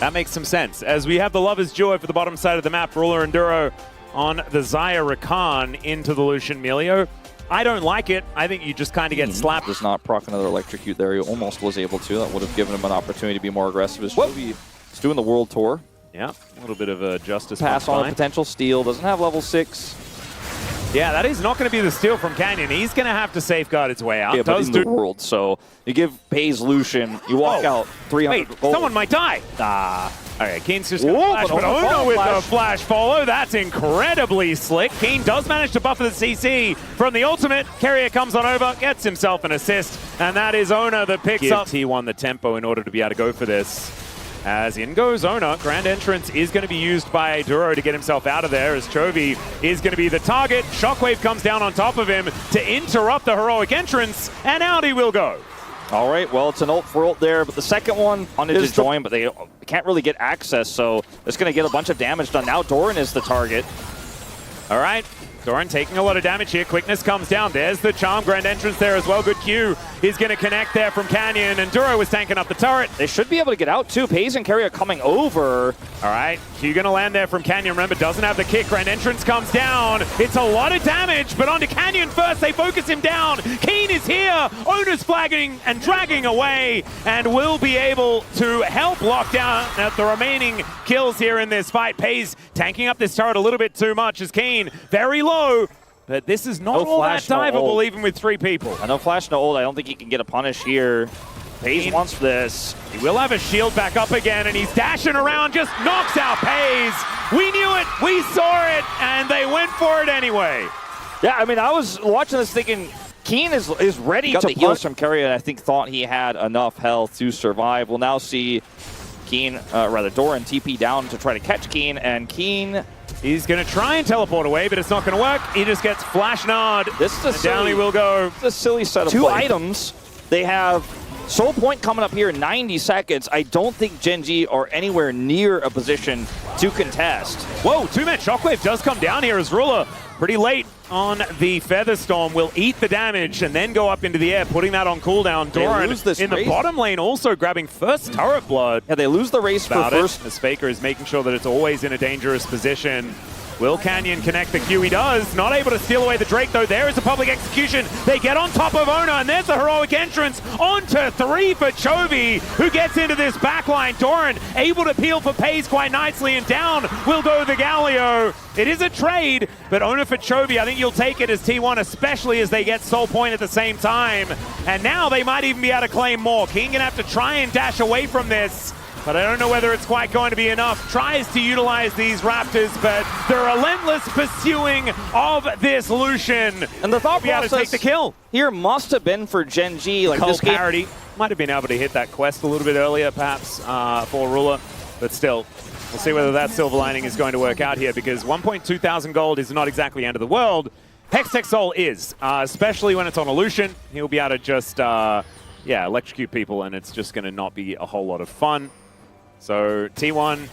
That makes some sense. As we have the Lovers Duo for the bottom side of the map, Ruler and Duro on the Xayah Rakan into the Lucian Melio. I don't like it. I think you just kind of get slapped. Does not proc another electrocute there. He almost was able to. That would have given him an opportunity to be more aggressive. As Chovy is doing the World Tour. Yeah, a little bit of a justice. Pass on a potential steal. Doesn't have level 6. Yeah, that is not going to be the steal from Canyon. He's going to have to safeguard his way out. Yeah, but in the world, so you give Peyz Lucian, you walk out 300 Wait, gold. someone might die. Okay, Keen's just going to flash, but Ono with the flash follow. That's incredibly slick. Keen does manage to buffer the CC from the ultimate. Carrier comes on over, gets himself an assist, and that is Ono that picks up T1 the tempo in order to be able to go for this. As in goes Ona, Grand Entrance is going to be used by Duro to get himself out of there, as Chovy is going to be the target. Shockwave comes down on top of him to interrupt the heroic entrance, and out he will go. All right, well, it's an ult for ult there, but the second one wanted to join, but they can't really get access, so it's going to get a bunch of damage done. Now Doran is the target. All right, Doran taking a lot of damage here. Quickness comes down. There's the charm. Grand Entrance there as well. Good Q is going to connect there from Canyon, and Duro was tanking up the turret. They should be able to get out too. Peyz and Carrier coming over. All right, Q going to land there from Canyon. Remember, doesn't have the kick. Grand Entrance comes down. It's a lot of damage, but onto Canyon first. They focus him down. Keen is here. Ona's flagging and dragging away, and will be able to help lock down at the remaining kills here in this fight. Peyz tanking up this turret a little bit too much as Keen very low. But this is not all that diveable, even with 3 people. No flash, no ult. I don't think he can get a punish here. Peyz wants this. He will have a shield back up again, and he's dashing around, just knocks out Peyz. We knew it, we saw it, and they went for it anyway. Yeah, I mean, I was watching this thinking, Keen is ready to heals from Carrier, and I think thought he had enough health to survive. We'll now see Keen, Doran TP down to try to catch Keen, and Keen... He's going to try and teleport away, but it's not going to work. He just gets flash nod. This is a silly, down he will go. This is a silly set of 2 items. They have Soul Point coming up here in 90 seconds. I don't think Gen.G are anywhere near a position to contest. Whoa, 2-man Shockwave does come down here as Ruler. Pretty late on the Featherstorm, will eat the damage and then go up into the air, putting that on cooldown. Doran in the bottom lane also grabbing first turret blood. Yeah, they lose the race for first. As Faker is making sure that it's always in a dangerous position. Will Canyon connect the Q? He does. Not able to steal away the Drake, though. There is a public execution. They get on top of Ona, and there's a heroic entrance onto 3 for Chovy, who gets into this backline. Doran able to peel for Peyz quite nicely, and down will go the Galio. It is a trade, but Ona for Chovy, I think you'll take it as T1, especially as they get Soul Point at the same time. And now they might even be able to claim more. King gonna have to try and dash away from this, but I don't know whether it's quite going to be enough. Tries to utilize these Raptors, but the relentless pursuing of this Lucian. And the thought process to take the kill here must have been for Gen.G. Like this parity might have been able to hit that quest a little bit earlier, perhaps, for Ruler, but still. We'll see whether that silver lining is going to work out here, because 1.2 thousand gold is not exactly the end of the world. Hextech Soul is, especially when it's on a Lucian. He'll be able to just, electrocute people, and it's just going to not be a whole lot of fun. So T1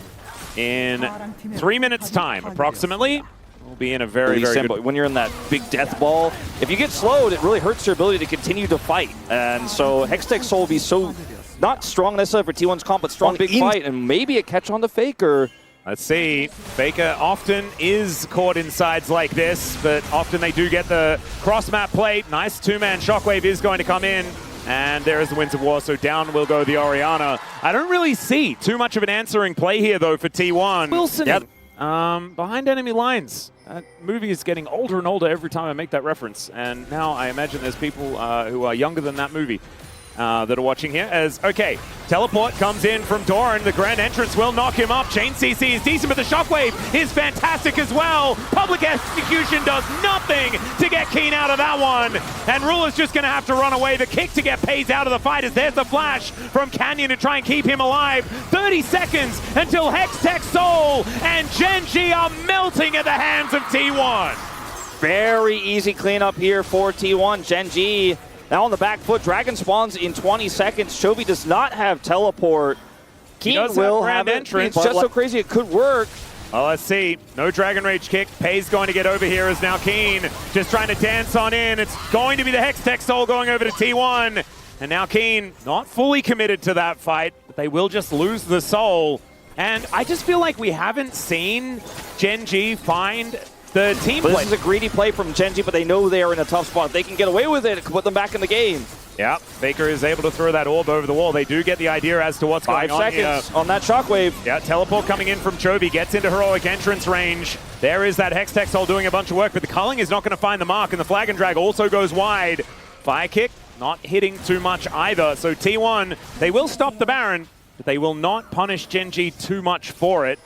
in 3 minutes time, approximately, will be in a very good... When you're in that big death ball, if you get slowed, it really hurts your ability to continue to fight. And so Hextech Soul will be so... Not strong necessarily for T1's comp, but strong big fight, and maybe a catch on to Faker. Let's see. Faker often is caught in sides like this, but often they do get the cross-map play. Nice 2-man Shockwave is going to come in, and there is the Winds of War, so down will go the Orianna. I don't really see too much of an answering play here, though, for T1. Wilson, behind enemy lines. That movie is getting older and older every time I make that reference, and now I imagine there's people who are younger than that movie. That are watching here as, okay, teleport comes in from Doran. The Grand Entrance will knock him up. Chain CC is decent, but the Shockwave is fantastic as well. Public Execution does nothing to get Keen out of that one. And Ruler's just going to have to run away. The kick to get Peyz out of the fight as there's the flash from Canyon to try and keep him alive. 30 seconds until Hextech Soul and Gen.G are melting at the hands of T1. Very easy cleanup here for T1. Gen.G now on the back foot. Dragon spawns in 20 seconds. Chovy does not have teleport. Keen will have entrance. It's just so crazy it could work. Well, let's see. No Dragon Rage kick. Peyz going to get over here is now Keen. Just trying to dance on in. It's going to be the Hextech Soul going over to T1. And now Keen not fully committed to that fight, but they will just lose the Soul. And I just feel like we haven't seen Gen.G find the team play. This is a greedy play from Gen.G, but they know they are in a tough spot. They can get away with it, put them back in the game. Yeah, Faker is able to throw that orb over the wall. They do get the idea as to what's going on here. 5 seconds on that shockwave. Yeah, teleport coming in from Chovy, gets into heroic entrance range. There is that Hex Tech Soul doing a bunch of work, but the culling is not going to find the mark, and the flag and drag also goes wide. Fire kick, not hitting too much either. So T1, they will stop the Baron, but they will not punish Gen.G too much for it.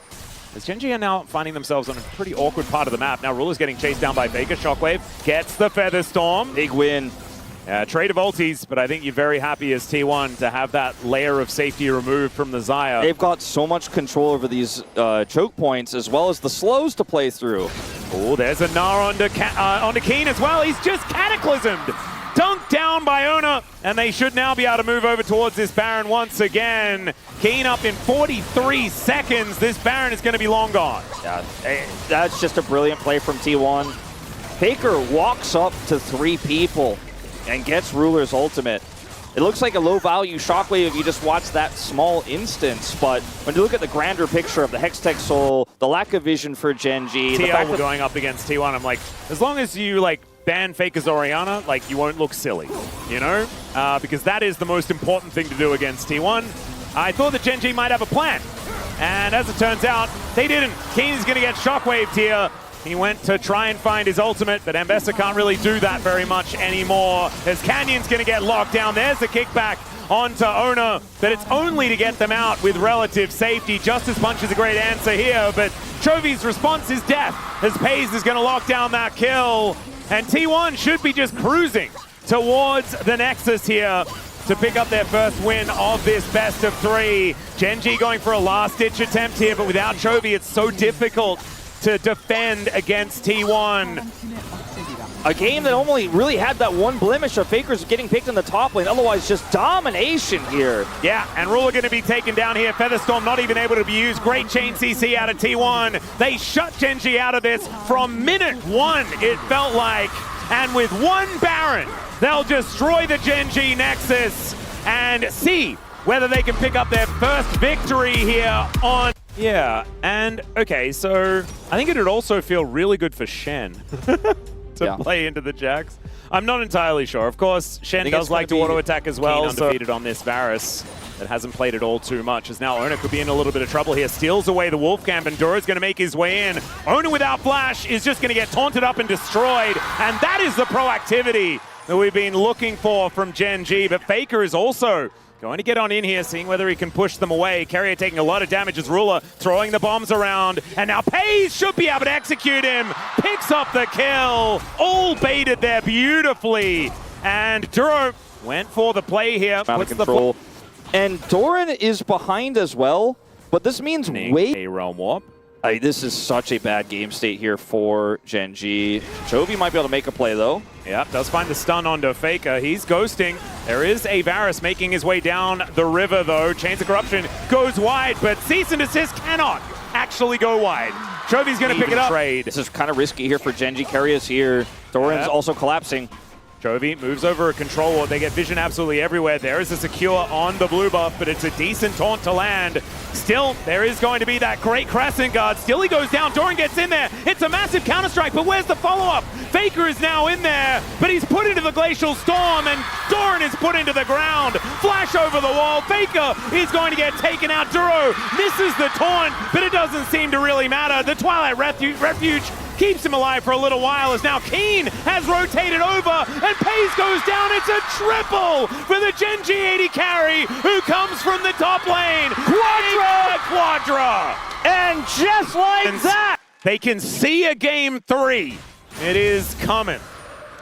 As Gen.G are now finding themselves on a pretty awkward part of the map. Now Ruler's getting chased down by Faker. Shockwave gets the Feather Storm. Big win. Trade of ultis, but I think you're very happy as T1 to have that layer of safety removed from the Xayah. They've got so much control over these choke points as well as the slows to play through. Oh, there's a Gnar onto Keen as well. He's just cataclysmed. Dunked down by Ona, and they should now be able to move over towards this Baron once again. Keen up in 43 seconds. This Baron is going to be long gone. Yeah, that's just a brilliant play from T1. Faker walks up to 3 people and gets Ruler's ultimate. It looks like a low-value shockwave if you just watch that small instance, but when you look at the grander picture of the Hex Tech Soul, the lack of vision for Gen.G, the fact that going up against T1, I'm like, as long as you like ban Faker's Orianna, like you won't look silly, you know? Because that is the most important thing to do against T1. I thought that Gen.G might have a plan, and as it turns out, they didn't. Keen is going to get shockwaved here. He went to try and find his ultimate, but Ambessa can't really do that very much anymore. As Canyon's going to get locked down. There's the kickback onto Ona, but it's only to get them out with relative safety. Justice Punch is a great answer here, but Chovy's response is death, as Peyz is going to lock down that kill. And T1 should be just cruising towards the Nexus here to pick up their first win of this best of 3. Gen.G going for a last-ditch attempt here, but without Chovy, it's so difficult to defend against T1. A game that only really had that one blemish of Faker's getting picked in the top lane, otherwise just domination here. Yeah, and Ruler going to be taken down here. Featherstorm not even able to be used. Great chain CC out of T1. They shut Gen.G out of this from minute 1, it felt like. And with one Baron, they'll destroy the Gen.G Nexus and see whether they can pick up their first victory here on... Yeah, and okay, so I think it would also feel really good for Shen to play into the Jax. I'm not entirely sure. Of course, Shen does like to auto-attack as well, so undefeated on this Varus that hasn't played it all too much, as now Ona could be in a little bit of trouble here. Steals away the Wolf Camp, and Dura's going to make his way in. Ona without flash is just going to get taunted up and destroyed, and that is the proactivity that we've been looking for from Gen.G, but Faker is also going to get on in here, seeing whether he can push them away. Carrier taking a lot of damage as Ruler throwing the bombs around. And now Peyz should be able to execute him. Picks up the kill. All baited there beautifully. And Duro went for the play here. Out of control. And Doran is behind as well. But this means a Realm Warp. This is such a bad game state here for Gen.G. Chovy might be able to make a play, though. Yep, does find the stun onto Faker. He's ghosting. There is a Varus making his way down the river, though. Chains of Corruption goes wide, but Cease and Desist cannot actually go wide. Chovy's going to pick it up. This is kind of risky here for Gen.G. Carriers here. Doran's also collapsing. Chovy moves over a control ward. They get vision absolutely everywhere. There is a secure on the blue buff, but it's a decent taunt to land. Still, there is going to be that great Crescent Guard. Still he goes down. Doran gets in there. It's a massive counter-strike, but where's the follow-up? Faker is now in there, but he's put into the Glacial Storm, and Doran is put into the ground. Flash over the wall. Faker is going to get taken out. Duro misses the taunt, but it doesn't seem to really matter. The Twilight Refuge keeps him alive for a little while, as now Keen has rotated over and Peyz goes down. It's a triple for the Gen.G AD carry who comes from the top lane. Quadra! And just like that, they can see a game 3. It is coming,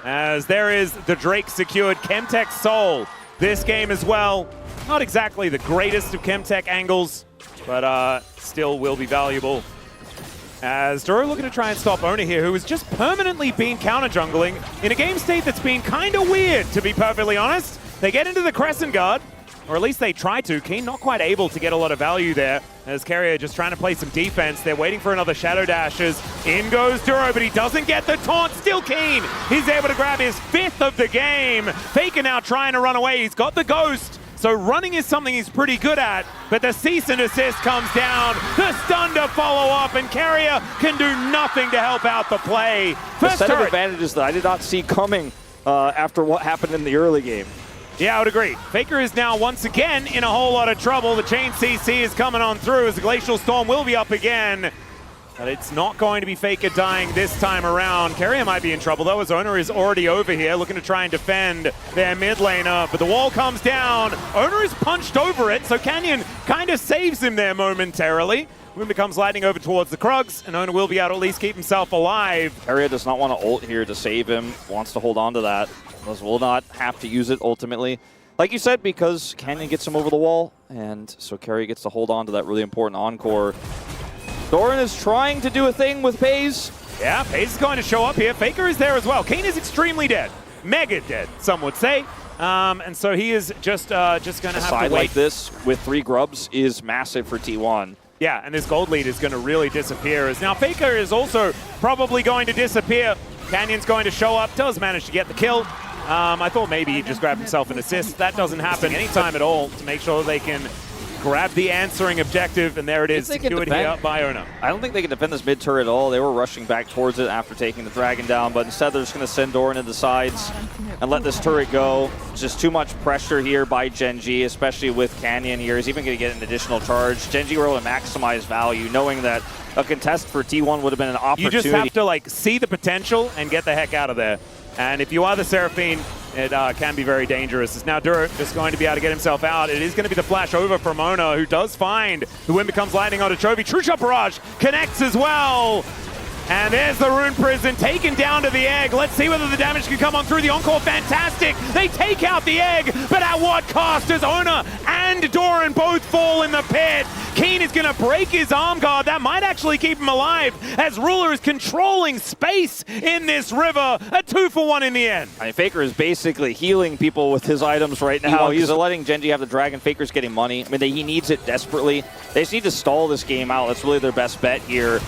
as there is the Drake secured. Chemtech Soul this game as well. Not exactly the greatest of Chemtech angles, but still will be valuable. As Duro looking to try and stop Ona here, who has just permanently been counter-jungling in a game state that's been kind of weird, to be perfectly honest. They get into the Crescent Guard, or at least they try to. Keen not quite able to get a lot of value there, as Carrier just trying to play some defense. They're waiting for another Shadow Dashes. In goes Duro, but he doesn't get the taunt. Still Keen. He's able to grab his 5th of the game. Faker now trying to run away. He's got the Ghost. So running is something he's pretty good at, but the cease and desist comes down, the stun to follow up, and Carrier can do nothing to help out the play. First set of advantages that I did not see coming after what happened in the early game. Yeah, I would agree. Faker is now once again in a whole lot of trouble. The chain CC is coming on through as the Glacial Storm will be up again. But it's not going to be Faker dying this time around. Carrier might be in trouble though, as Owner is already over here looking to try and defend their mid laner. But the wall comes down. Owner is punched over it, so Canyon kind of saves him there momentarily. Wind becomes lightning over towards the Krugs, and Owner will be able to at least keep himself alive. Carrier does not want to ult here to save him, wants to hold on to that. Will not have to use it ultimately. Like you said, because Canyon gets him over the wall, and so Carrier gets to hold on to that really important encore. Doran is trying to do a thing with Peyz. Yeah, Peyz is going to show up here. Faker is there as well. Kane is extremely dead. Mega dead, some would say. And so he is just going to have to wait. A side like this with 3 grubs is massive for T1. Yeah, and this gold lead is going to really disappear. As now Faker is also probably going to disappear. Canyon's going to show up, does manage to get the kill. I thought maybe he'd just grab himself an assist. That doesn't happen anytime at all to make sure they can grab the answering objective, and there it is. Do it here by Owner. I don't think they can defend this mid turret at all. They were rushing back towards it after taking the dragon down, but instead they're just going to send Doran into the sides and let this turret go. Just too much pressure here by Gen.G, especially with Canyon here. He's even going to get an additional charge. Gen.G were able to maximize value, knowing that a contest for T1 would have been an opportunity. You just have to like see the potential and get the heck out of there. And if you are the Seraphine, it can be very dangerous. It's now Duro just going to be able to get himself out. It is going to be the flash over from Owner, who does find the wind becomes lightning onto Chovy. True Shot Barrage connects as well. And there's the Rune Prison taken down to the egg. Let's see whether the damage can come on through. The Encore, fantastic. They take out the egg, but at what cost? Does Owner and Doran both fall in the pit? Keen is going to break his arm guard. That might actually keep him alive, as Ruler is controlling space in this river. A 2-for-1 in the end. I mean, Faker is basically healing people with his items right now. He's letting Gen.G have the dragon. Faker's getting money. I mean, he needs it desperately. They just need to stall this game out. That's really their best bet here.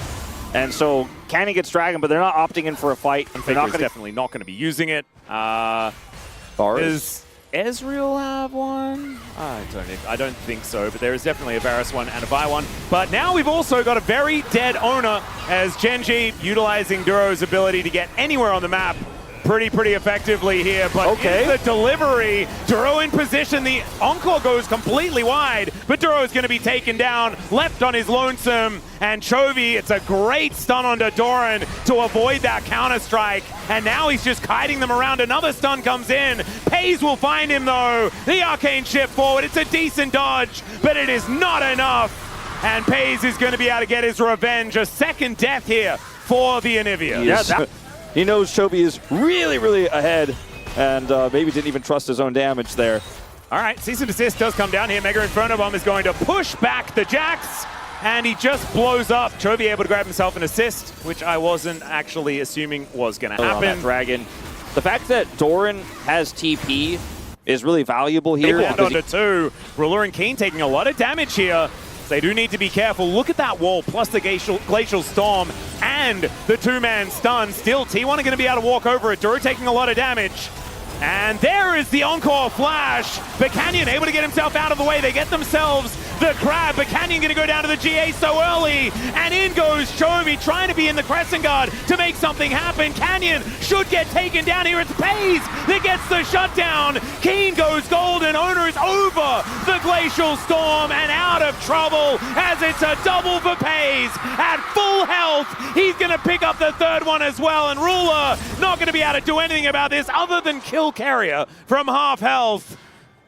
And so Canyon gets dragon, but they're not opting in for a fight. And Faker's definitely not going to be using it. Does Ezreal have one? I don't think so, but there is definitely a Varus one and a Vi one. But now we've also got a very dead Owner, as Gen.G utilizing Duro's ability to get anywhere on the map pretty effectively here, but in the delivery, Duro in position, the Encore goes completely wide, but Duro is going to be taken down, left on his lonesome, and Chovy, it's a great stun onto Doran to avoid that counter-strike, and now he's just kiting them around. Another stun comes in. Peyz will find him though. The Arcane shift forward, it's a decent dodge, but it is not enough, and Peyz is going to be able to get his revenge. A second death here for the Onivia. He knows Chovy is really ahead, and maybe didn't even trust his own damage there. All right, Cease and Desist does come down here. Mega Inferno Bomb is going to push back the Jax, and he just blows up. Chovy able to grab himself an assist, which I wasn't actually assuming was going to happen. Dragon. The fact that Doran has TP is really valuable here. They onto 2. Ruler and Keen taking a lot of damage here. They do need to be careful. Look at that wall, plus the Glacial Storm and the 2-man stun. Still, T1 are going to be able to walk over it. Duro taking a lot of damage. And there is the Encore flash. But Canyon able to get himself out of the way. They get themselves the crab, but Canyon going to go down to the GA so early. And in goes Chovy, trying to be in the Crescent Guard to make something happen. Canyon should get taken down here. It's Peyz that gets the shutdown. Keen goes gold, and Owner is over the Glacial Storm and out of trouble, as it's a double for Peyz. At full health, he's going to pick up the 3rd one as well. And Ruler not going to be able to do anything about this other than kill Carrier from half health.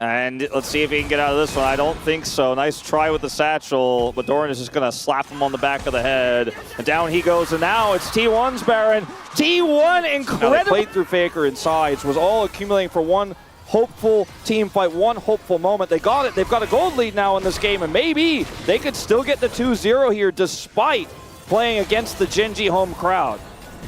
And let's see if he can get out of this one. I don't think so. Nice try with the satchel, but Doran is just going to slap him on the back of the head. And down he goes, and now it's T1's Baron. T1 incredible played through Faker and sides, was all accumulating for one hopeful team fight, one hopeful moment. They got it. They've got a gold lead now in this game, and maybe they could still get the 2-0 here despite playing against the Gen.G home crowd.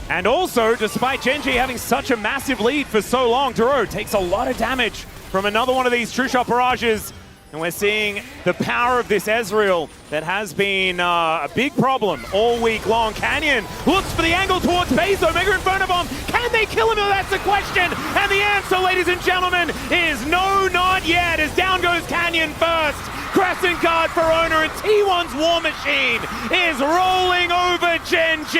And also, despite Gen.G having such a massive lead for so long, Duro takes a lot of damage from another one of these True Shot barrages. And we're seeing the power of this Ezreal that has been a big problem all week long. Canyon looks for the angle towards Peyz, though. Mega Inferno Bomb. Can they kill him? That's the question. And the answer, ladies and gentlemen, is no. not yet, as down goes Canyon first. Crescent guard for owner, and T1's War Machine is rolling over Gen.G.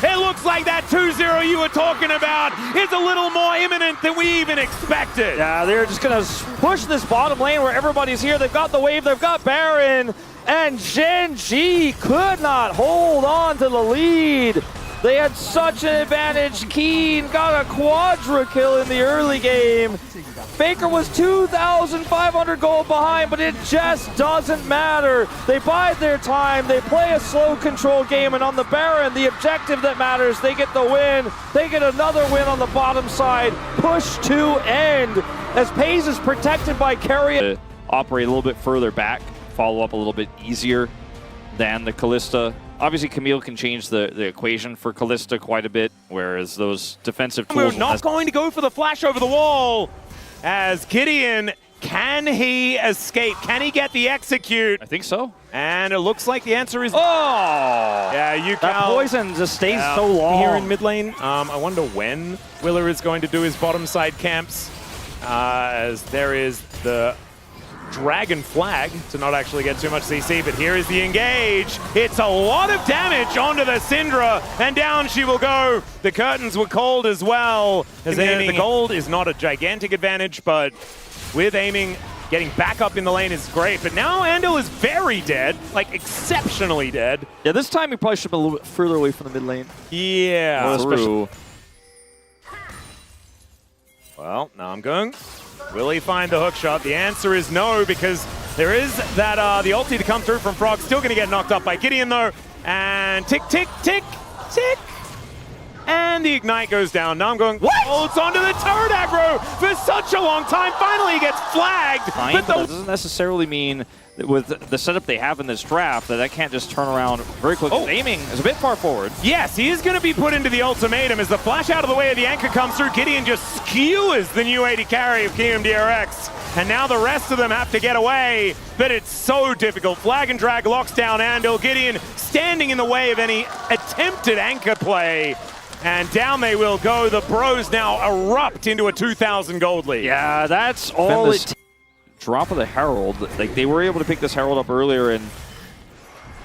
It looks like that 2-0 you were talking about is a little more imminent than we even expected. Yeah, they're just going to push this bottom lane where everybody's here. They've got the wave, they've got Baron, and Gen.G could not hold on to the lead. They had such an advantage. Keen got a quadra kill in the early game. Faker was 2,500 gold behind, but it just doesn't matter. They bide their time, they play a slow control game, and on the Baron, the objective that matters, they get the win. They get another win on the bottom side. Push to end, as Peyz is protected by Carrion. Operate a little bit further back, follow up a little bit easier than the Kalista. Obviously, Camille can change the equation for Kalista quite a bit, whereas those defensive tools... We're not going to go for the flash over the wall, as Gideon, can he escape? Can he get the execute? I think so. And it looks like the answer is... Oh! Yeah, That poison just stays so long. Here in mid lane, I wonder when Willer is going to do his bottom side camps, as there is the Dragon Flag to not actually get too much CC, but here is the engage. It's a lot of damage onto the Syndra, and down she will go. The curtains were cold as well. As the gold is not a gigantic advantage, but with aiming, getting back up in the lane is great. But now Andal is very dead, like exceptionally dead. Yeah, this time he probably should have been a little bit further away from the mid lane. Yeah. Through. Well, now I'm going. Will he find the hook shot? The answer is no, because there is that the ulti to come through from Frog. Still going to get knocked up by Gideon, though. And tick, tick, tick, tick. And the Ignite goes down. Now I'm going, holds onto the turret aggro for such a long time. Finally, he gets flagged. Fine, but that doesn't necessarily mean that with the setup they have in this draft that can't just turn around very quickly. Aiming is a bit far forward. Yes, he is going to be put into the ultimatum as the flash out of the way of the anchor comes through. Gideon just skewers the new 80 carry of Kiwoom DRX. And now the rest of them have to get away, but it's so difficult. Flag and drag locks down Andal. Gideon standing in the way of any attempted anchor play. And down they will go. The Bros now erupt into a 2,000 gold lead. Yeah, that's all it. Drop of the Herald. Like, they were able to pick this Herald up earlier, and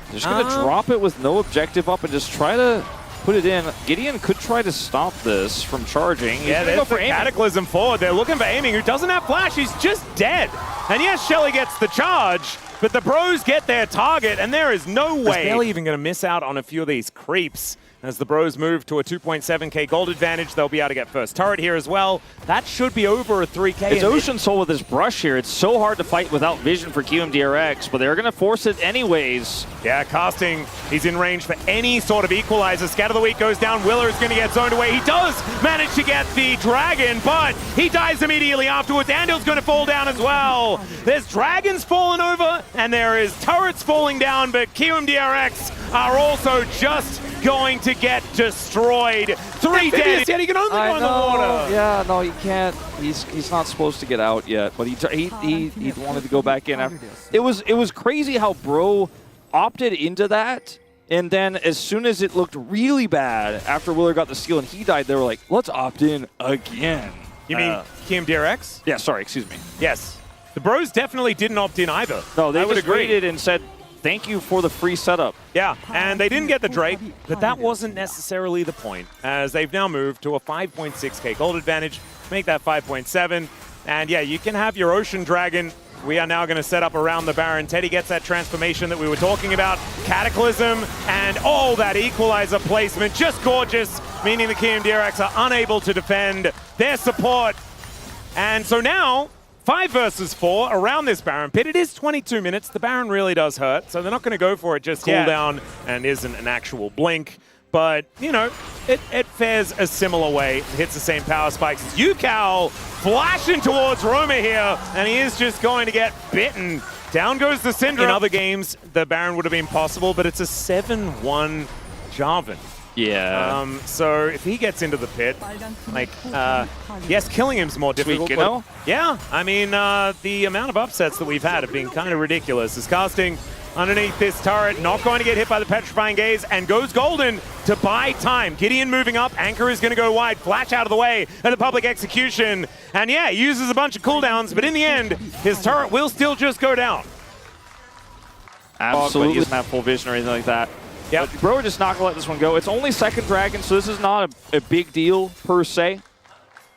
they're just going to drop it with no objective up and just try to put it in. Gideon could try to stop this from charging. He's yeah, go for Cataclysm forward. They're looking for aiming. Who doesn't have flash? He's just dead. And yes, Shelly gets the charge, but the Bros get their target, and there is no way they're even going to miss out on a few of these creeps. As the Bros move to a 2.7k gold advantage, they'll be able to get first turret here as well. That should be over a 3k. It's Ocean Soul with his brush here. It's so hard to fight without vision for Kiwoom DRX, but they're going to force it anyways. Yeah, casting. He's in range for any sort of equalizer. Scatter of the Week goes down. Willer is going to get zoned away. He does manage to get the Dragon, but he dies immediately afterwards. Andal's going to fall down as well. There's Dragons falling over, and there is turrets falling down, but Kiwoom DRX are also just going to get destroyed. 3 dead. Yet he can only go in the water. Yeah, no, he can't. He's not supposed to get out yet, but he wanted to go back in. It was crazy how Bro opted into that, and then as soon as it looked really bad after Willer got the steal and he died, they were like, let's opt in again. You mean Kiwoom DRX? Yeah, sorry, excuse me. Yes. The Bros definitely didn't opt in either. No, they just waited and said, thank you for the free setup. Yeah, and they didn't get the Drake, but that wasn't necessarily the point, as they've now moved to a 5.6k gold advantage, make that 5.7. And yeah, you can have your Ocean Dragon. We are now going to set up around the Baron. Teddy gets that transformation that we were talking about. Cataclysm and that equalizer placement. Just gorgeous, meaning the Kiwoom DRX are unable to defend their support. And so now, 5 versus 4 around this Baron pit. It is 22 minutes. The Baron really does hurt, so they're not going to go for it just cooldown and isn't an actual blink. But, you know, it fares a similar way. It hits the same power spikes as Yukao flashing towards Roma here, and he is just going to get bitten. Down goes the Syndra. In other games, the Baron would have been possible, but it's a 7-1 Jarvan. Yeah. So if he gets into the pit, like, yes, killing him's more difficult. Sweet, yeah, I mean, the amount of upsets that we've had have been kind of ridiculous. As casting underneath this turret. Not going to get hit by the Petrifying Gaze, and goes golden to buy time. Gideon moving up. Anchor is going to go wide. Flash out of the way of the public execution. And yeah, he uses a bunch of cooldowns, but in the end, his turret will still just go down. Absolutely. But he doesn't have full vision or anything like that. Yep. But bro, just not going to let this one go. It's only second dragon, so this is not a big deal per se.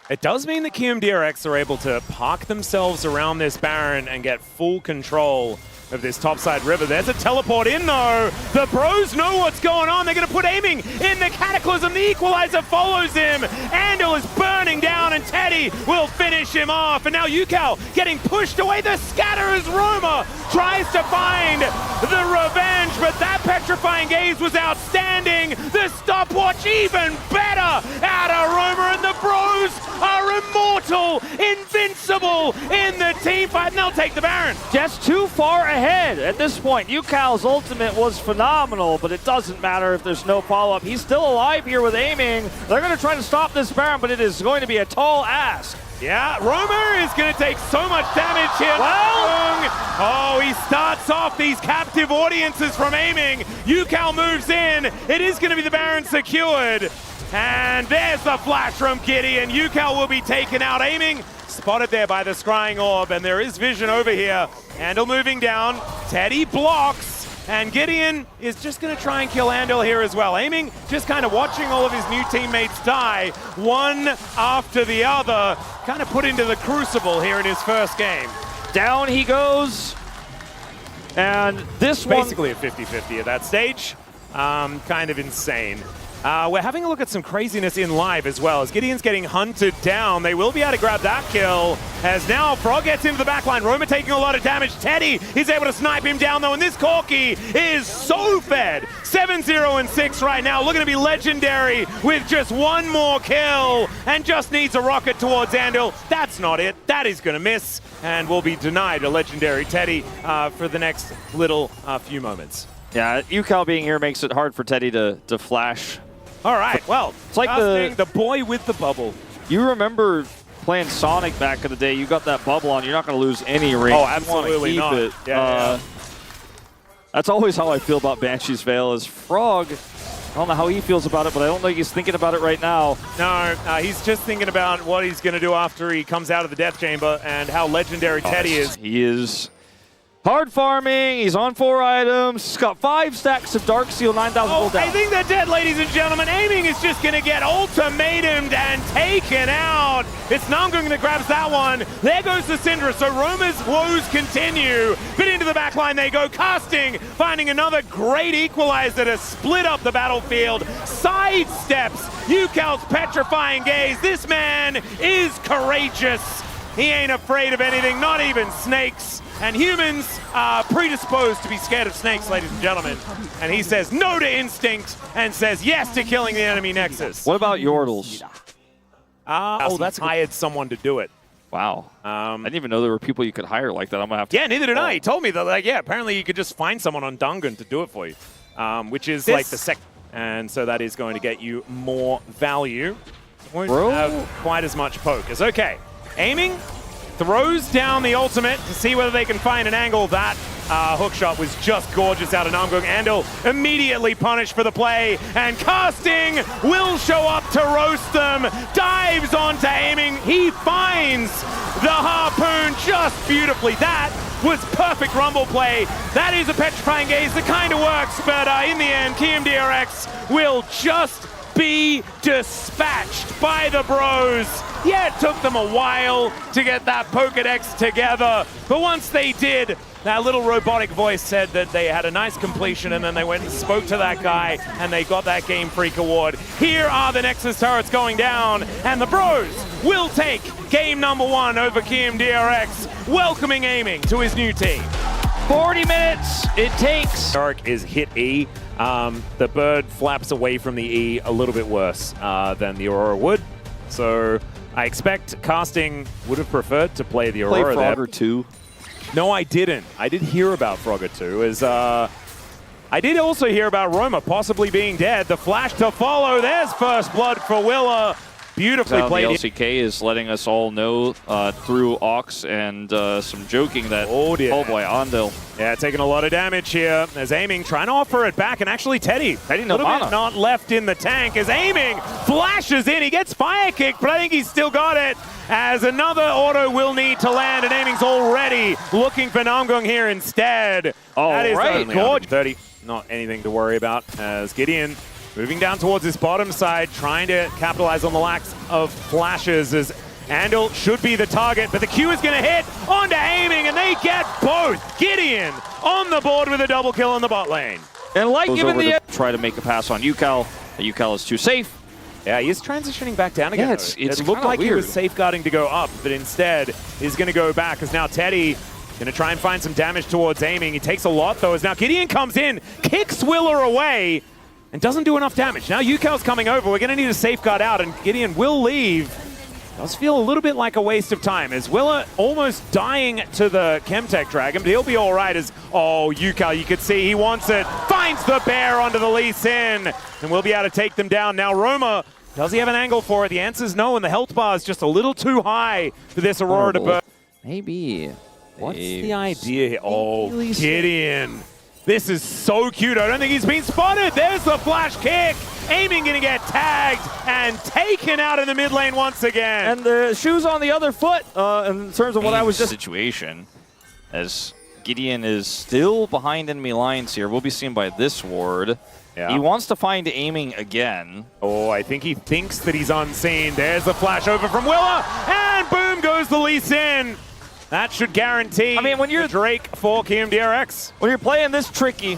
It does mean that Kiwoom DRX are able to park themselves around this Baron and get full control of this topside river. There's a teleport in though. The bros know what's going on. They're going to put aiming in the Cataclysm. The Equalizer follows him. Andal is burning down and Teddy will finish him off. And now Yukal getting pushed away. The scatter as Roma tries to find the revenge, but that Petrifying Gaze was outstanding. The stopwatch even better out of Roma, and the bros are immortal, invincible in the team fight, and they'll take the Baron. Just too far ahead at this point. Yukal's ultimate was phenomenal, but it doesn't matter if there's no follow-up. He's still alive here with aiming. They're going to try to stop this Baron, but it is going to be a tall ask. Yeah, Roma is going to take so much damage here. Well, oh, he starts off these captive audiences from aiming. Yukal moves in. It is going to be the Baron secured. And there's the flash from Gideon. Yukal will be taken out. Aiming spotted there by the scrying orb, and there is vision over here. Andal moving down. Teddy blocks. And Gideon is just going to try and kill Andal here as well. Aiming, just kind of watching all of his new teammates die, one after the other, kind of put into the crucible here in his first game. Down he goes. And this basically a 50-50 at that stage. Kind of insane. We're having a look at some craziness in live as well. As Gideon's getting hunted down, they will be able to grab that kill. As now Frog gets into the backline. Roma taking a lot of damage. Teddy is able to snipe him down though, and this Corki is so fed. 7-0 and 6 right now. Looking to be legendary with just one more kill, and just needs a rocket towards Andal. That's not it. That is going to miss, and will be denied a legendary Teddy for the next little few moments. Yeah, Yukal being here makes it hard for Teddy to flash. All right, well, it's like the boy with the bubble. You remember playing Sonic back in the day. You got that bubble on. You're not going to lose any ring. Oh, absolutely keep not. It. Yeah. That's always how I feel about Banshee's Veil. Is Frog, I don't know how he feels about it, but I don't think he's thinking about it right now. No, he's just thinking about what he's going to do after he comes out of the Death Chamber and how legendary Teddy is. He is hard farming. He's on 4 items. He's got 5 stacks of Dark Seal, 9,000 gold down. I think they're dead, ladies and gentlemen. Aiming is just going to get ultimatumed and taken out. It's Namgung that grabs that one. There goes the Syndra. So Roma's woes continue. But into the back line they go. Casting, finding another great equalizer to split up the battlefield. Sidesteps Yukal's Petrifying Gaze. This man is courageous. He ain't afraid of anything, not even snakes. And humans are predisposed to be scared of snakes, ladies and gentlemen. And he says no to instinct and says yes to killing the enemy Nexus. What about Yordles? That's hired someone to do it. Wow. I didn't even know there were people you could hire like that. I'm gonna have to. Yeah, neither did I. He told me that, like, yeah, apparently you could just find someone on Dungan to do it for you, which is like the second. And so that is going to get you more value. Won't have quite as much poke. It's okay. Aiming. Throws down the ultimate to see whether they can find an angle. That hookshot was just gorgeous out of Namgung. Andal immediately punished for the play, and Casting will show up to roast them. Dives onto Aiming. He finds the harpoon just beautifully. That was perfect rumble play. That is a Petrifying Gaze that kind of works, but in the end, Kiwoom DRX will just be dispatched by the bros. Yeah, it took them a while to get that Pokedex together, but once they did, that little robotic voice said that they had a nice completion, and then they went and spoke to that guy, and they got that Game Freak award. Here are the Nexus turrets going down, and the bros will take game number 1 over Kiwoom DRX, welcoming Aiming to his new team. 40 minutes it takes. Dark is hit E. The bird flaps away from the E a little bit worse than the Aurora would. So I expect Casting would have preferred to play the Aurora there. Frogger 2. No, I didn't. I did hear about Frogger 2. I did also hear about Roma possibly being dead. The flash to follow. There's first blood for Willa. Beautifully played. The LCK is letting us all know through Ox and some joking that, oh boy, Andil. Yeah, taking a lot of damage here. As aiming, trying to offer it back, and actually Teddy no mana. not left in the tank. As aiming flashes in, he gets fire kicked, but I think he's still got it. As another auto will need to land, and aiming's already looking for Namgung here instead. Oh, that is right. gorgeous. 30, not anything to worry about. As Gideon moving down towards his bottom side, trying to capitalize on the lack of flashes, as Andil should be the target, but the Q is going to hit onto aiming, and they get both. Gideon on the board with a double kill in the bot lane. And like given the try to make a pass on Yukal. Yukal is too safe. Yeah, he's transitioning back down again. Yeah, it looked like weird. He was safeguarding to go up, but instead he's going to go back, as now Teddy going to try and find some damage towards aiming. He takes a lot, though, as now Gideon comes in, kicks Willer away, and doesn't do enough damage. Now Yukal's coming over. We're going to need a safeguard out, and Gideon will leave. Does feel a little bit like a waste of time, as Willer almost dying to the Chemtech Dragon, but he'll be all right as, oh, Yukal, you could see he wants it. Finds the bear onto the Lee Sin, and we'll be able to take them down. Now Roma, does he have an angle for it? The answer is no, and the health bar is just a little too high for this Aurora to burn. Maybe. What's the idea here? Oh, Gideon. This is so cute. I don't think he's been spotted. There's the flash kick. Aiming going to get tagged and taken out in the mid lane once again. And the shoes on the other foot in terms of what I was just... Situation, as Gideon is still behind enemy lines here. We'll be seen by this ward. Yeah. He wants to find aiming again. Oh, I think he thinks that he's unseen. There's the flash over from Willer, and boom goes the Lee Sin. That should guarantee when you're Drake for Kiwoom DRX. When you're playing this tricky,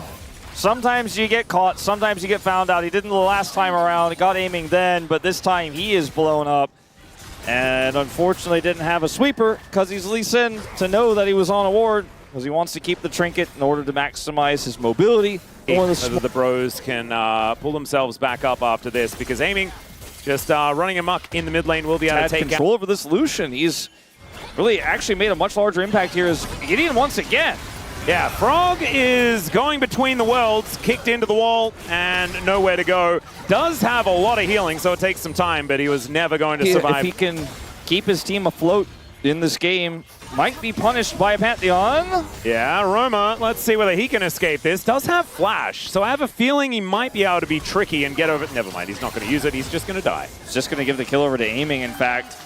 sometimes you get caught, sometimes you get found out. He didn't the last time around. He got aiming then, but this time he is blown up. And unfortunately didn't have a sweeper because he's Lee Sin to know that he was on a ward, because he wants to keep the trinket in order to maximize his mobility. Whether the bros can pull themselves back up after this, because aiming just running amok in the mid lane will be able to take control over this Lucian. He's really actually made a much larger impact here as Gideon once again. Yeah, Frog is going between the worlds, kicked into the wall and nowhere to go. Does have a lot of healing, so it takes some time, but he was never going to survive. If he can keep his team afloat in this game, might be punished by a Pantheon. Yeah, Roma, let's see whether he can escape this. Does have flash, so I have a feeling he might be able to be tricky and get over it. Never mind, he's not going to use it. He's just going to die. He's just going to give the kill over to aiming, in fact.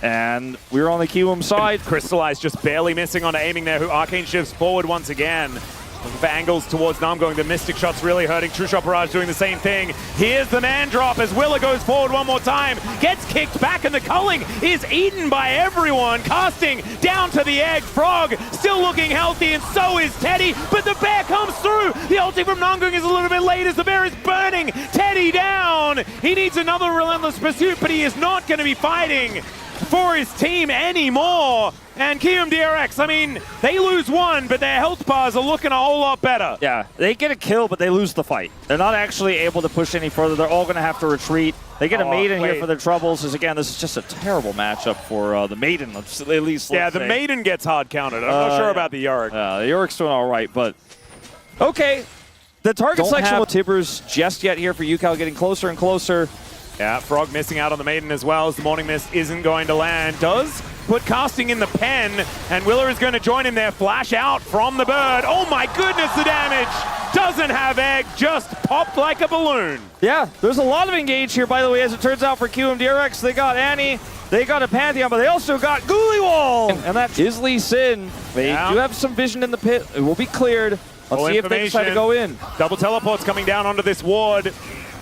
And we're on the Kiwoom side. Crystallize just barely missing on aiming there, who Arcane shifts forward once again. Looking for angles towards Namgung. The Mystic Shot's really hurting. True Shot Barrage doing the same thing. Here's the man drop as Willer goes forward one more time. Gets kicked back, and the culling is eaten by everyone. Casting down to the egg. Frog still looking healthy, and so is Teddy. But the bear comes through. The ulti from Namgung is a little bit late as the bear is burning Teddy down. He needs another relentless pursuit, but he is not going to be fighting for his team anymore. And Kiwoom DRX, I mean, they lose one, but their health bars are looking a whole lot better. Yeah, they get a kill, but they lose the fight. They're not actually able to push any further. They're all going to have to retreat. They get a Maiden here for their troubles, as again, this is just a terrible matchup for the Maiden, at least. Yeah, the Maiden gets hard counted. I'm not sure about the Yorick. The Yorick's doing all right, but okay. The target selection with Tibbers just yet here for Yukal, getting closer and closer. Yeah, Frog missing out on the Maiden as well, as the Morning Mist isn't going to land. Does put casting in the pen, and Willer is going to join him there. Flash out from the bird. Oh my goodness, the damage! Doesn't have egg, just popped like a balloon. Yeah, there's a lot of engage here, by the way, as it turns out for Kiwoom DRX. They got Annie, they got a Pantheon, but they also got Ghoulie Wall! And that is Lee Sin. They do have some vision in the pit. It will be cleared. Let's see if they decide to go in. Double teleports coming down onto this ward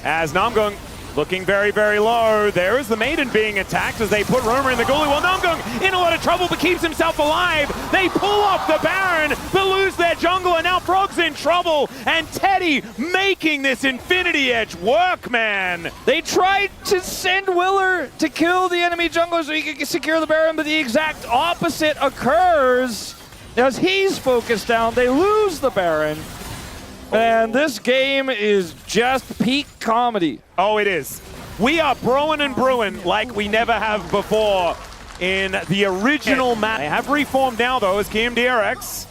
as Namgung looking very, very low. There is the Maiden being attacked as they put Roma in the Ghoulie Wall. Namgung in a lot of trouble, but keeps himself alive. They pull off the Baron, but lose their jungler. Now Frog's in trouble, and Teddy making this Infinity Edge work, man. They tried to send Willer to kill the enemy jungler so he could secure the Baron, but the exact opposite occurs. As he's focused down, they lose the Baron. And this game is just peak comedy. Oh, it is. We are broing and brewing like we never have before in the original match. They have reformed now, though, as Kiwoom DRX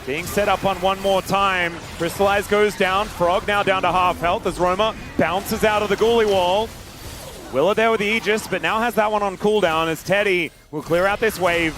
being set up on one more time. Crystallize goes down. Frog now down to half health as Roma bounces out of the Ghoulie Wall. Willa there with the Aegis, but now has that one on cooldown as Teddy will clear out this wave.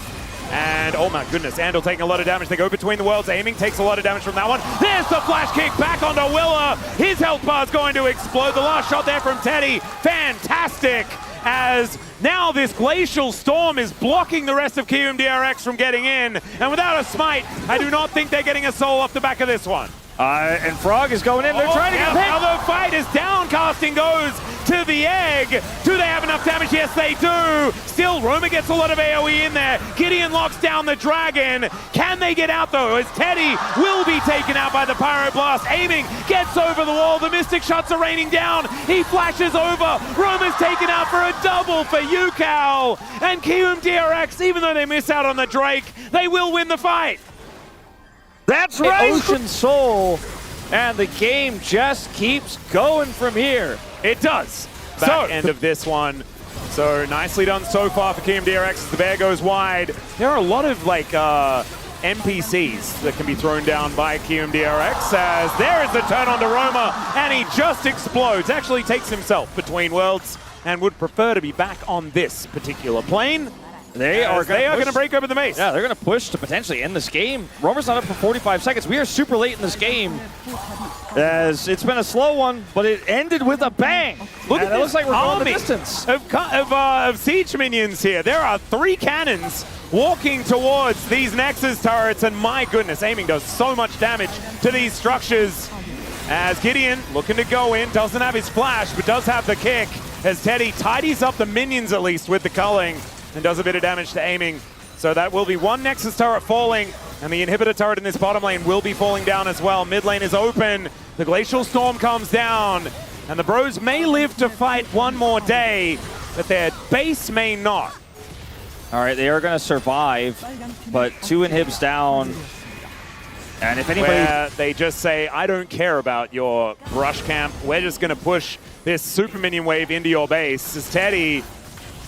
And oh my goodness, Andal taking a lot of damage. They go between the worlds. Aiming takes a lot of damage from that one. There's the flash kick back onto Willa. His health bar is going to explode. The last shot there from Teddy. Fantastic. As now this Glacial Storm is blocking the rest of Kiwoom DRX from getting in. And without a smite, I do not think they're getting a soul off the back of this one. And Frog is going in. They're trying to get hit. Now the fight is down. Casting goes to the egg. Do they have enough damage? Yes, they do. Still, Roma gets a lot of AoE in there. Gideon locks down the dragon. Can they get out, though? As Teddy will be taken out by the Pyroblast. Aiming, gets over the wall. The Mystic shots are raining down. He flashes over. Roma's taken out for a double for Yukao. And Kiwoom DRX, even though they miss out on the Drake, they will win the fight. That's right, Ocean Soul, and the game just keeps going from here. It does. Back end of this one. So nicely done so far for Kiwoom DRX as the bear goes wide. There are a lot of like NPCs that can be thrown down by Kiwoom DRX as there is the turn on to Roma and he just explodes. Actually takes himself between worlds and would prefer to be back on this particular plane. They are going to break over the mace. Yeah, they're going to push to potentially end this game. Romer's not up for 45 seconds. We are super late in this game. As it's been a slow one, but it ended with a bang. Look at this. It looks like we're going the distance. Of siege minions here. There are 3 cannons walking towards these Nexus turrets, and my goodness, aiming does so much damage to these structures. As Gideon looking to go in, doesn't have his flash, but does have the kick. As Teddy tidies up the minions at least with the culling. And does a bit of damage to aiming. So that will be 1 Nexus turret falling, and the inhibitor turret in this bottom lane will be falling down as well. Mid lane is open, the Glacial Storm comes down, and the Bros may live to fight one more day, but their base may not. All right, they are going to survive, but 2 inhibs down. And if anybody... Where they just say, I don't care about your brush camp, we're just going to push this super minion wave into your base. As Teddy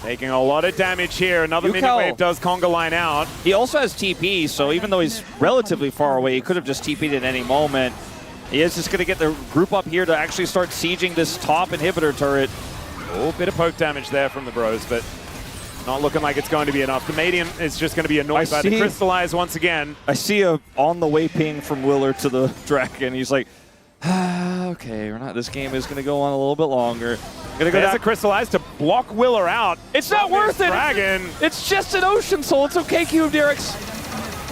taking a lot of damage here. Another minion wave does conga line out. He also has TP, so even though he's relatively far away, he could have just TP'd at any moment. He is just going to get the group up here to actually start sieging this top inhibitor turret. Oh, bit of poke damage there from the Bros, but not looking like it's going to be enough. The Medium is just going to be annoyed by the Crystallize once again. I see a on-the-way ping from Willer to the Dragon. He's like, okay, we're not. This game is going to go on a little bit longer. Gonna go down. A Crystallize to block Willer out. It's not worth it. Dragon. It's just an Ocean Soul. It's okay, Kiwoom DRX.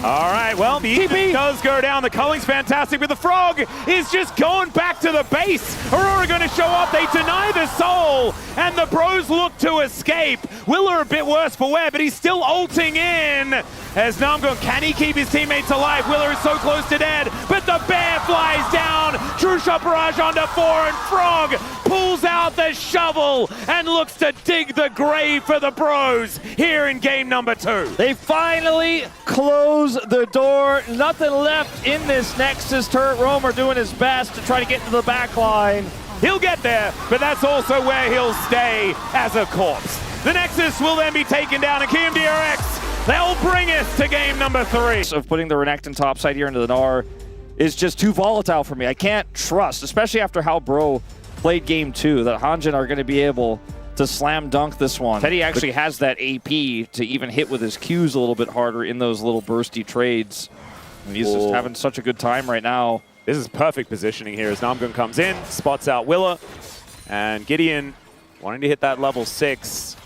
All right, well, the TP does go down. The culling's fantastic, but the Frog is just going back to the base. Aurora going to show up. They deny the soul, and the Bros look to escape. Willer a bit worse for wear, but he's still ulting in. As Namgun, can he keep his teammates alive? Willer is so close to dead, but the bear flies down. True shot barrage onto 4, and Frog pulls out the shovel and looks to dig the grave for the Bros here in game number 2. They finally close the door. Nothing left in this Nexus turret. Romer doing his best to try to get into the back line. He'll get there, but that's also where he'll stay as a corpse. The Nexus will then be taken down, and Kiwoom DRX, they'll bring us to game number 3. Of putting the Renekton topside here into the Gnar is just too volatile for me. I can't trust, especially after how Bro played game 2, that Hanjin are going to be able to slam dunk this one. Teddy actually has that AP to even hit with his Qs a little bit harder in those little bursty trades. And he's just having such a good time right now. This is perfect positioning here as Namgun comes in, spots out Willa, and Gideon wanting to hit that level 6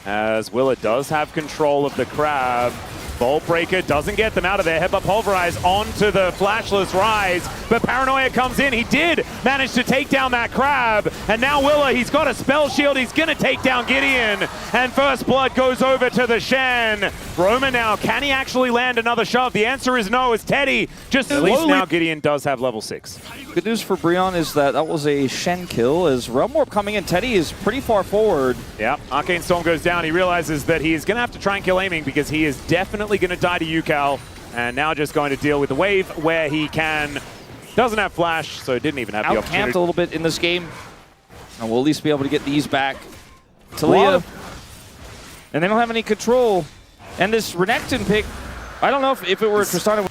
as Willa does have control of the Crab. Bolt Breaker doesn't get them out of there. Headbutt Pulverize onto the Flashless Rise, but Paranoia comes in. He did manage to take down that Crab, and now Willa, he's got a spell shield. He's going to take down Gideon, and First Blood goes over to the Shen. Roma now, can he actually land another shove? The answer is no, as Teddy just at least now Gideon does have level 6. Good news for Brion is that was a Shen kill. As Realm Warp coming in, Teddy is pretty far forward. Yeah, Arcane Storm goes down. He realizes that he is going to have to try and kill aiming because he is definitely going to die to Yukao, and now just going to deal with the wave where he can. Doesn't have flash, so didn't even have the opportunity. Out-camped a little bit in this game, and we'll at least be able to get these back. Talia, and they don't have any control. And this Renekton pick, I don't know if it were Tristana.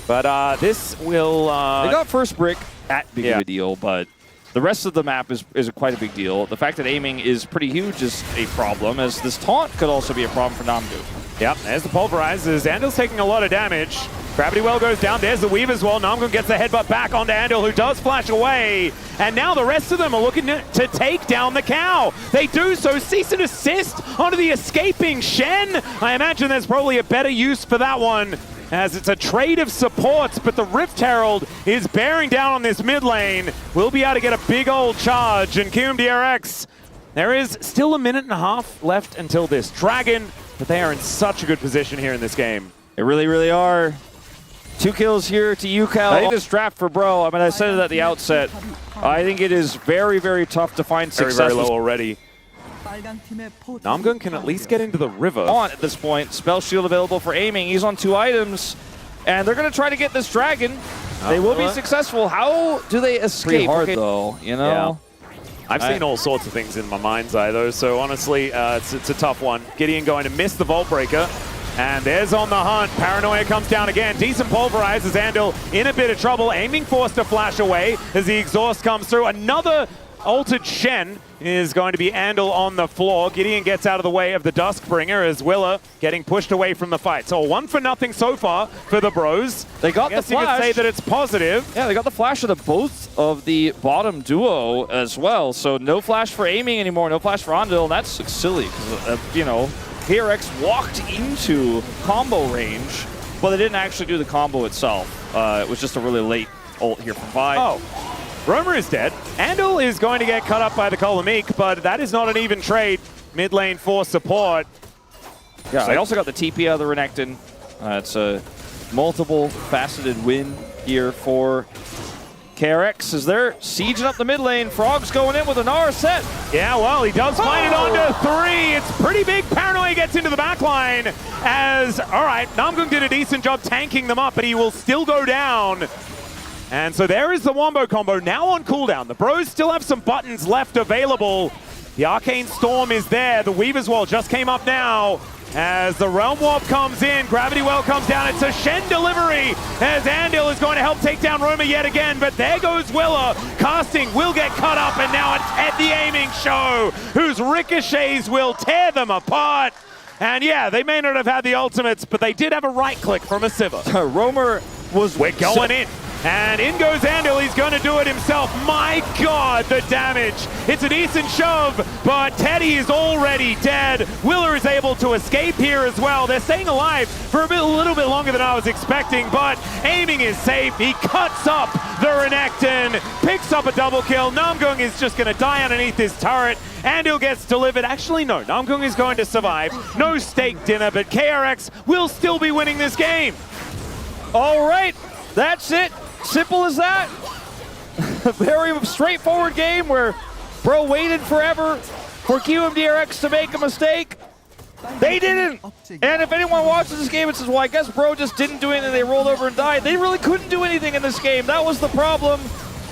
But this will... they got first brick. That big of a deal, but The rest of the map is quite a big deal. The fact that aiming is pretty huge is a problem, as this taunt could also be a problem for Namgung. Yep, there's the pulverize as Andal's taking a lot of damage. Gravity Well goes down, there's the weave as well. Namgung gets the headbutt back onto Andal, who does flash away. And now the rest of them are looking to take down the cow. They do so, cease and desist onto the escaping Shen. I imagine there's probably a better use for that one, as it's a trade of supports, but the Rift Herald is bearing down on this mid lane. We'll be able to get a big old charge, and Kiwoom DRX, there is still a minute and a half left until this Dragon, but they are in such a good position here in this game. They really, really are. 2 kills here to UCal. I think this draft for Bro, I mean, I said it at the outset, I think it is very, very tough to find success. Very low already. Namgung can at least get into the river. On at this point, Spell Shield available for aiming. He's on 2 items, and they're going to try to get this Dragon. They will be successful. How do they escape? Pretty hard, though, you know? Yeah. I've seen all sorts of things in my mind's eye, though, so honestly, it's a tough one. Gideon going to miss the Vault Breaker. And there's on the hunt. Paranoia comes down again. Decent pulverize as Andal in a bit of trouble. Aiming forced to flash away as the exhaust comes through. Another altered Shen is going to be Andal on the floor. Gideon gets out of the way of the Duskbringer as Willa getting pushed away from the fight. So 1-0 so far for the Bros. They got the flash. You could say that it's positive. Yeah, they got the flash of the both of the bottom duo as well. So no flash for aiming anymore. No flash for Andal. That's silly because, you know, KRX walked into combo range, but they didn't actually do the combo itself. It was just a really late ult here from Vi. Oh, Romer is dead. Andal is going to get cut up by the Kolomik, but that is not an even trade. Mid lane for support. Yeah, they also got the TP out of the Renekton. It's a multiple faceted win here for KRX as they're sieging up the mid lane. Frog's going in with an R set. Yeah, well, he does find it onto 3. It's pretty big. Paranoia gets into the back line as, all right, Namgung did a decent job tanking them up, but he will still go down. And so there is the Wombo combo now on cooldown. The Bros still have some buttons left available. The Arcane Storm is there. The Weaver's Wall just came up now. As the Realm Warp comes in, Gravity Well comes down. It's a Shen delivery as Andal is going to help take down Roma yet again. But there goes Willa. Casting will get cut up, and now it's at the aiming show, whose ricochets will tear them apart. And yeah, they may not have had the ultimates, but they did have a right click from a Sivir. Romer was... We're going in. And in goes Andal, he's going to do it himself. My God, the damage. It's a decent shove, but Teddy is already dead. Willer is able to escape here as well. They're staying alive for a little bit longer than I was expecting, but aiming is safe. He cuts up the Renekton, picks up a double kill. Namgung is just going to die underneath his turret. Andal gets delivered. Actually, no, Namgung is going to survive. No steak dinner, but KRX will still be winning this game. All right, that's it. Simple as that. A very straightforward game where Bro waited forever for Kiwoom DRX to make a mistake. They didn't. And if anyone watches this game and says, well, I guess Bro just didn't do anything, they rolled over and died, they really couldn't do anything in this game. That was the problem.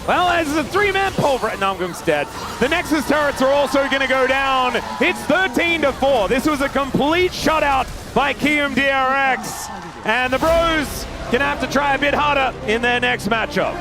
Well, as a 3-man pulver, Namgung's dead. The Nexus turrets are also going to go down. It's 13-4. This was a complete shutout by Kiwoom DRX. And the Bros gonna have to try a bit harder in their next matchup.